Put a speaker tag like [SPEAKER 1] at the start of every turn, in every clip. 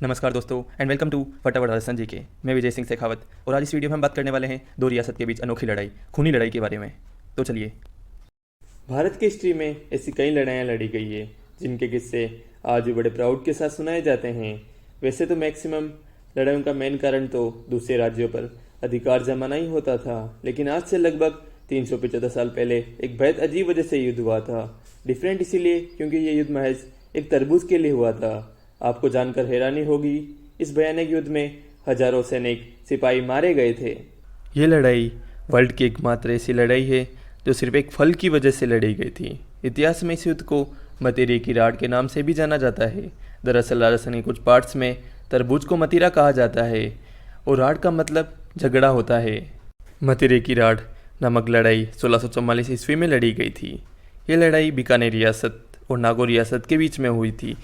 [SPEAKER 1] नमस्कार दोस्तों and welcome to फटाफट राजस्थान जी के। मैं विजय सिंह शेखावत और आज इस वीडियो में हम बात करने वाले हैं दो रियासत के बीच अनोखी लड़ाई, खूनी लड़ाई के बारे में। तो चलिए।
[SPEAKER 2] भारत की हिस्ट्री में ऐसी कई लड़ाइयाँ लड़ी गई है जिनके किस्से आज भी बड़े प्राउड के साथ सुनाए जाते हैं। वैसे तो मैक्सिमम लड़ाइयों का मेन कारण तो दूसरे राज्यों पर अधिकार जमाना ही होता था, लेकिन आज से लगभग 375 साल पहले एक बेहद अजीब वजह से युद्ध हुआ था। डिफरेंट इसीलिए क्योंकि ये युद्ध महज एक तरबूज के लिए हुआ था। आपको जानकर हैरानी होगी, इस भयानक युद्ध में हजारों सैनिक सिपाही मारे गए थे।
[SPEAKER 1] ये लड़ाई वर्ल्ड की एकमात्र ऐसी लड़ाई है जो सिर्फ एक फल की वजह से लड़ी गई थी। इतिहास में इस युद्ध को मतीरे की राड के नाम से भी जाना जाता है। दरअसल राजस्थान के कुछ पार्ट्स में तरबूज को मतीरा कहा जाता है और राड का मतलब झगड़ा होता है। मतीरे की राड नामक लड़ाई 1644 ईस्वी में लड़ी गई थी। ये लड़ाई बीकानेर रियासत और नागौर रियासत के बीच में हुई थी।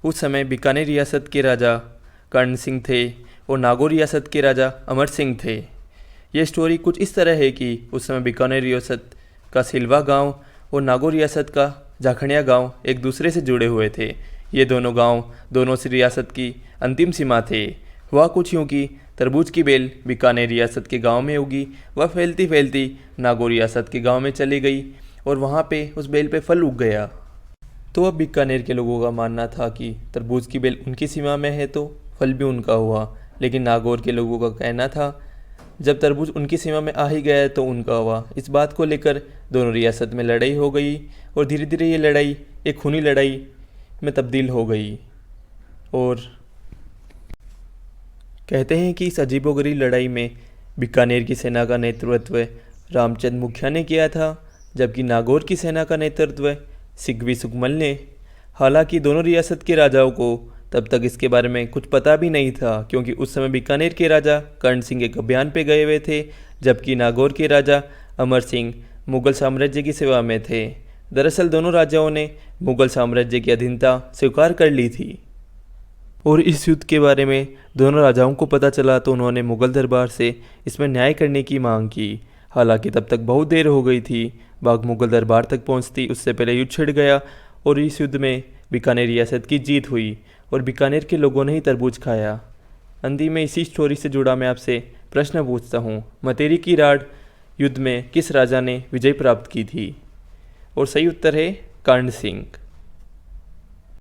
[SPEAKER 1] उस समय बीकानेर रियासत के राजा कर्ण सिंह थे और नागौर रियासत के राजा अमर सिंह थे। ये स्टोरी कुछ इस तरह है कि उस समय बीकानेर रियासत का सिलवा गांव और नागौर रियासत का जाखड़िया गांव एक दूसरे से जुड़े हुए थे। ये दोनों गांव दोनों सी रियासत की अंतिम सीमा थे। हुआ कुछ यूँ कि तरबूज की बेल बीकानेर रियासत के गांव में उगी। वह फैलती फैलती नागौर रियासत के गांव में चली गई और वहाँ पे उस बेल पे फल उग गया। तो अब बीकानेर के लोगों का मानना था कि तरबूज की बेल उनकी सीमा में है तो फल भी उनका हुआ, लेकिन नागौर के लोगों का कहना था जब तरबूज उनकी सीमा में आ ही गया है तो उनका हुआ। इस बात को लेकर दोनों रियासत में लड़ाई हो गई और धीरे धीरे ये लड़ाई एक खूनी लड़ाई में तब्दील हो गई। और कहते हैं कि इस अजीबोगरीब लड़ाई में बीकानेर की सेना का नेतृत्व रामचंद्र मुखिया ने किया था, जबकि नागौर की सेना का नेतृत्व सिग्वी सुकमल ने। हालांकि दोनों रियासत के राजाओं को तब तक इसके बारे में कुछ पता भी नहीं था, क्योंकि उस समय बीकानेर के राजा कर्ण सिंह एक अभियान पे गए हुए थे, जबकि नागौर के राजा अमर सिंह मुगल साम्राज्य की सेवा में थे। दरअसल दोनों राजाओं ने मुगल साम्राज्य की अधीनता स्वीकार कर ली थी और इस युद्ध के बारे में दोनों राजाओं को पता चला तो उन्होंने मुगल दरबार से इसमें न्याय करने की मांग की। हालांकि तब तक बहुत देर हो गई थी। बाग मुगल दरबार तक पहुंचती उससे पहले युद्ध छिड़ गया और इस युद्ध में बीकानेर रियासत की जीत हुई और बीकानेर के लोगों ने ही तरबूज खाया। अंधी में इसी स्टोरी से जुड़ा मैं आपसे प्रश्न पूछता हूँ, मतेरी की राड युद्ध में किस राजा ने विजय प्राप्त की थी? और सही उत्तर है कर्ण सिंह।